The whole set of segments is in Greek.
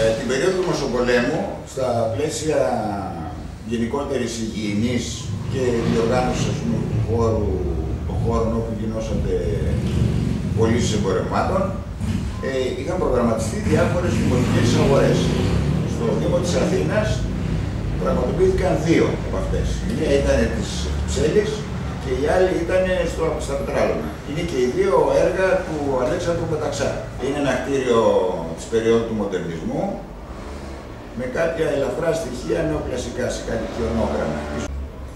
Την περίοδο του Μεσοπολέμου, στα πλαίσια γενικότερης υγιεινής και διοργάνωσης του χώρου, των χώρων όπου γινόσατε πωλήσεις εμπορευμάτων, είχαν προγραμματιστεί διάφορες δημοτικές αγορές. Στο Δήμο της Αθήνας πραγματοποιήθηκαν δύο από αυτές. Η μία ήταν της Ψέλης και η άλλη ήταν στα Πετράλωνα. Είναι και οι δύο έργα του Αλέξανδρου Πεταξά. Είναι ένα κτίριο της περίοδου του μοντερνισμού με κάποια ελαφρά στοιχεία νεοκλασικά, σε κάτι χιονόγραμμα.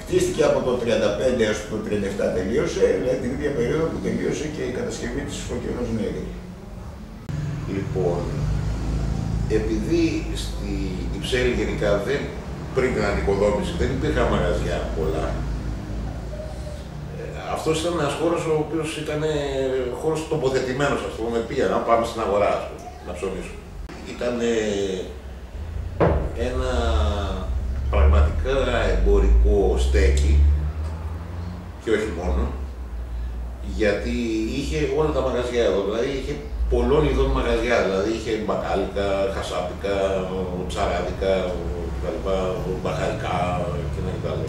Χτίστηκε από το 1935 έως το 1937 τελείωσε, δηλαδή την ίδια περίοδο που τελείωσε και η κατασκευή της Φωκενός Νέγρη. Λοιπόν, επειδή στη Κυψέλη γενικά πριν την ανοικοδόμηση δεν υπήρχαν μαγαζιά πολλά, αυτός ήταν ένας χώρος ο οποίος ήταν χώρος τοποθετημένος, ας πούμε, πήγαινα να πάμε στην αγορά, ας πούμε, να ψωνίσουμε. Ήταν ένα πραγματικά εμπορικό στέκι και όχι μόνο, γιατί είχε όλα τα μαγαζιά εδώ, δηλαδή είχε πολλών ειδών μαγαζιά, δηλαδή είχε μπακάλικα, χασάπικα, ψαράδικα, μπαχαρικά κτλ.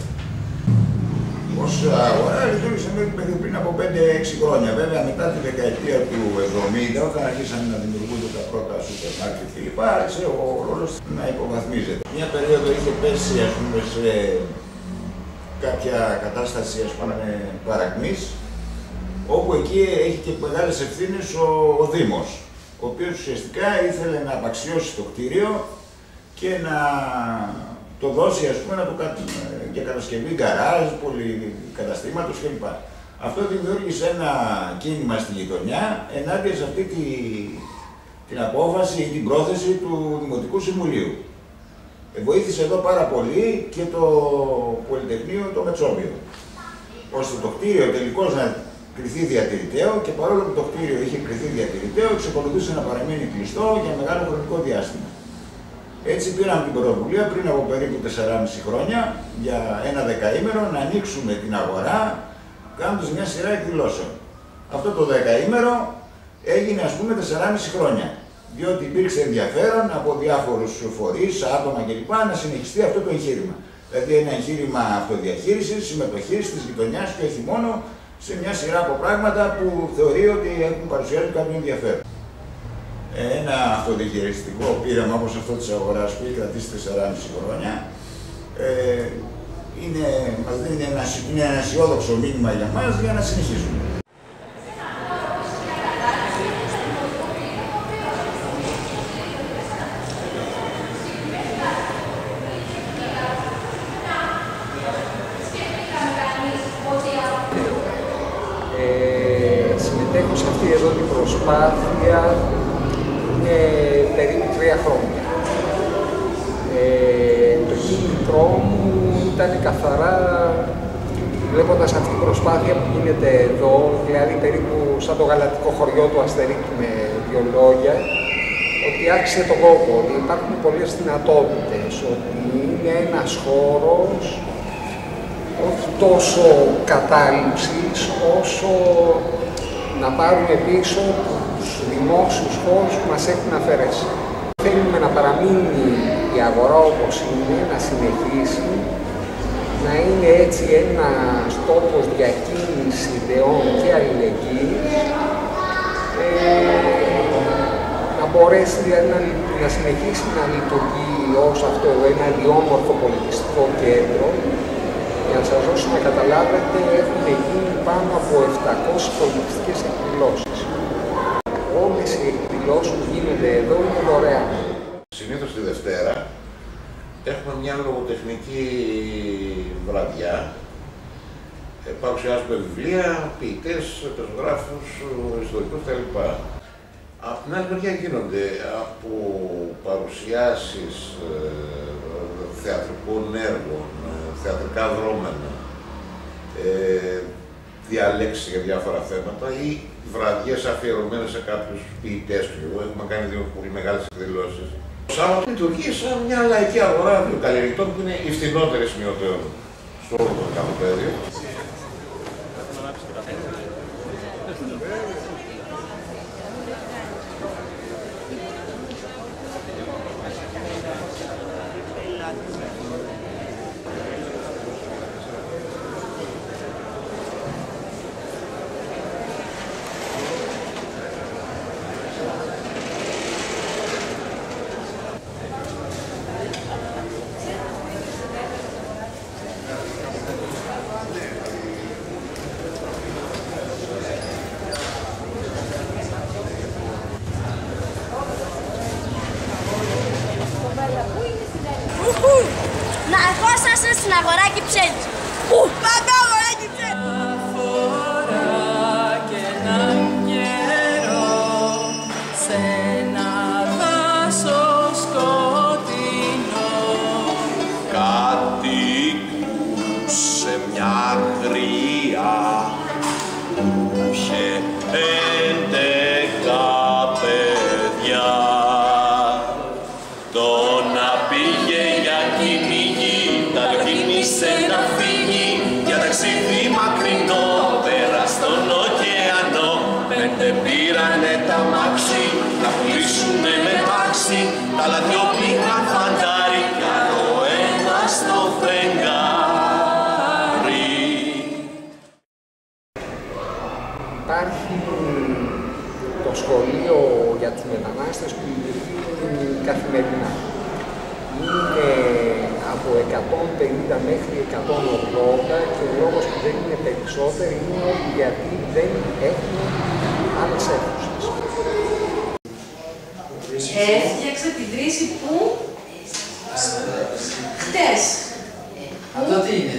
Ως αγορά λειτουργήσε μέχρι πριν από 5-6 χρόνια. Βέβαια, μετά τη δεκαετία του 70, όταν αρχίσαν να δημιουργούνται τα πρώτα σούπερ μάρκετ κλπ., άρχισε ο ρόλος να υποβαθμίζεται. Μια περίοδο είχε πέσει, ας πούμε, σε κάποια κατάσταση, ας πούμε, παρακμής, όπου εκεί έχει και μεγάλες ευθύνες ο Δήμος, ο οποίος ουσιαστικά ήθελε να απαξιώσει το κτίριο και να το δώσει, ας πούμε, για κατασκευή γκαράζ, πολυκαταστήματος κλπ. Αυτό δημιούργησε ένα κίνημα στη γειτονιά ενάντια σε αυτή την απόφαση ή την πρόθεση του Δημοτικού Συμβουλίου. Βοήθησε εδώ πάρα πολύ και το Πολυτεχνείο το Μετσόβιο, ώστε το κτίριο τελικώς να κριθεί διατηρηταίο και παρόλο που το κτίριο είχε κριθεί διατηρηταίο, εξακολουθούσε να παραμείνει κλειστό για μεγάλο χρονικό διάστημα. Έτσι πήραμε την πρωτοβουλία πριν από περίπου 4,5 χρόνια για ένα δεκαήμερο να ανοίξουμε την αγορά κάνοντας μια σειρά εκδηλώσεων. Αυτό το δεκαήμερο έγινε, ας πούμε, 4,5 χρόνια, διότι υπήρξε ενδιαφέρον από διάφορους φορείς, άτομα κλπ. Να συνεχιστεί αυτό το εγχείρημα. Δηλαδή ένα εγχείρημα αυτοδιαχείρισης, συμμετοχής της γειτονιάς και όχι μόνο σε μια σειρά από πράγματα που θεωρεί ότι έχουν παρουσιάσει κάποιο ενδιαφέρον. Ένα αυτοδιαχειριστικό πείραμα όπως αυτό της αγοράς που έχει κρατήσει 4,5 χρόνια μας δίνει ένα αισιόδοξο μήνυμα για μας για να συνεχίσουμε. Συμμετέχω σε αυτή εδώ την προσπάθεια περίπου 3 χρόνια. Το κίνητρό μου ήταν καθαρά βλέποντας αυτή την προσπάθεια που γίνεται εδώ, δηλαδή περίπου σαν το γαλατικό χωριό του Αστερίκη με 2 λόγια, ότι άξιζε τον κόπο, ότι υπάρχουν πολλές δυνατότητες, ότι είναι ένας χώρος όχι τόσο κατάληψης, όσο να πάρουμε πίσω τους δημόσιους χώρους που μας έχουν αφαιρέσει. Θέλουμε να παραμείνει η αγορά όπως είναι, να συνεχίσει, να είναι έτσι ένας τόπος διακίνησης ιδεών και αλληλεγγύης, να μπορέσει δηλαδή να συνεχίσει να λειτουργεί ως αυτό ένα ιδιόμορφο πολιτιστικό κέντρο. Για να σας δώσω να καταλάβετε, έχουν γίνει πάνω από 700 πολιτιστικές εκδηλώσεις. Όλες οι εκδηλώσεις που γίνονται εδώ είναι δωρεάν. Συνήθως τη Δευτέρα έχουμε μια λογοτεχνική βραδιά. Παρουσιάζουμε βιβλία, ποιητές, πεζογράφους, ιστορικούς κτλ. Από την άλλη μεριά γίνονται από παρουσιάσεις θεατρικών έργων, θεατρικά δρόμενα, διαλέξεις για διάφορα θέματα ή βραδιές αφιερωμένες σε κάποιους ποιητές του. Έχουμε κάνει 2 πολύ μεγάλες εκδηλώσεις. Το Σάββατο λειτουργεί σαν μια λαϊκή αγορά βιοκαλλιεργητών που είναι η φθηνότερη σημειωτέων στο όλο το καφοπέδιο. τσέλ. Πάντα αγοράκι τσέλ. Πήρανε τα μάξι, να πουλήσουνε με τάξη, τα λαδιό πήγαν φαντάρι κι άλλο ένα στο φεγγάρι. Υπάρχει το σχολείο για τους μετανάστες που λειτουργεί καθημερινά. Είναι από 150 μέχρι 180 και ο λόγος που δεν είναι περισσότεροι είναι γιατί δεν έχουν άλλες αίθουσες. Έφτιαξε την βρύση που χτες. Αυτό τι είναι,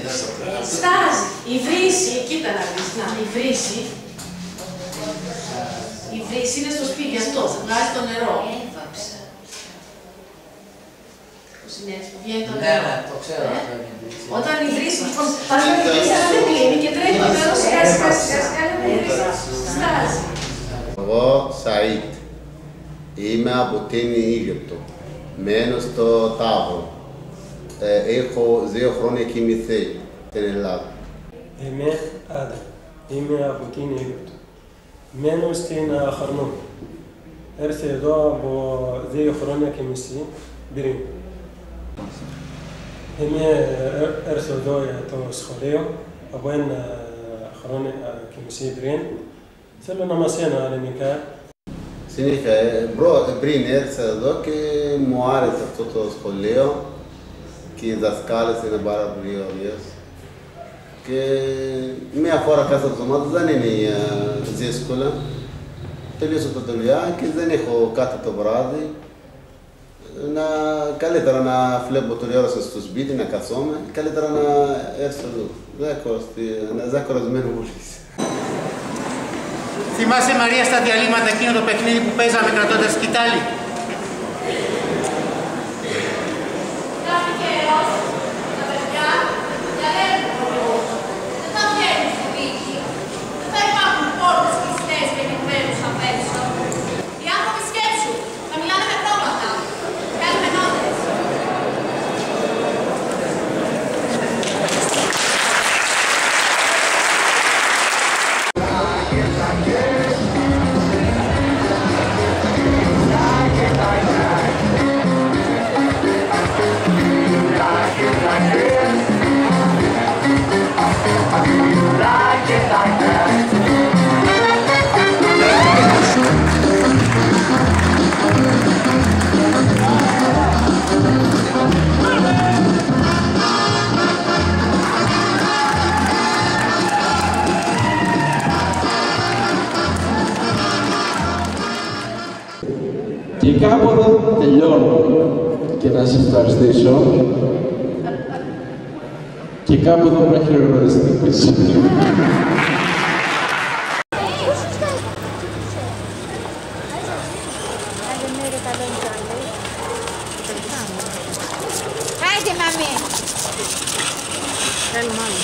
στάζει. Η βρύση, κοίτα να δεις, η βρύση. Η βρύση είναι στο σπίτι αυτό, θα βγάζει το νερό. Πώς είναι έτσι που βγαίνει το νερό. Ναι, το ξέρω αυτό. Όταν η βρύση, λοιπόν, πας με τη βρύση αλλά δεν κλείνει και τρέχει το νερό σιγά σιγά στάζει. Εγώ Σαΐτ. Είμαι από την Αίγυπτο. Μένω στο Τάβρο. Έχω 2 χρόνια κοιμηθεί στην Ελλάδα. Είμαι Άντρα. Είμαι από την Αίγυπτο. Μένω στην Χαρνούμ. Έρθει εδώ από 2 χρόνια και μισή πριν. Έρθω εδώ για το σχολείο από 1 χρόνο και μισή πριν. Θέλω να μαθαίνω ελληνικά. Συνήθως, πριν ήρθα εδώ και μου άρεσε αυτό το σχολείο και οι δασκάλες είναι πάρα πολύ ωραίες. Και μία φορά κάθε εβδομάδα δεν είναι δύσκολα. Τελείωσα τη δουλειά και δεν έχω κάτι το βράδυ. Καλύτερα να βλέπω τηλεόραση στο σπίτι, να καθόμαι, καλύτερα να έρθω εδώ. Δεν κορασμένο βουλής. Θυμάσαι, Μαρία, στα διαλύματα εκείνο το παιχνίδι που παίζαμε κρατώντας σκητάλι? Κάθε καιρός, τα παιδιά διαλέγουν. Δεν θα βγαίνουν στο σπίτι. Δεν θα υπάρχουν πόρτες κλειστές και κινημένους απ' έξω. Οι άνθρωποι σκέψου, θα μιλάνε με χρώματα. Κάνουμε νότες. Και κάπου εδώ τελειώνω και να σας ευχαριστήσω και κάπου εδώ μέχρι γνωρίζετε πίσω. Άιντε, μαμί! Θέλουμε άλλο.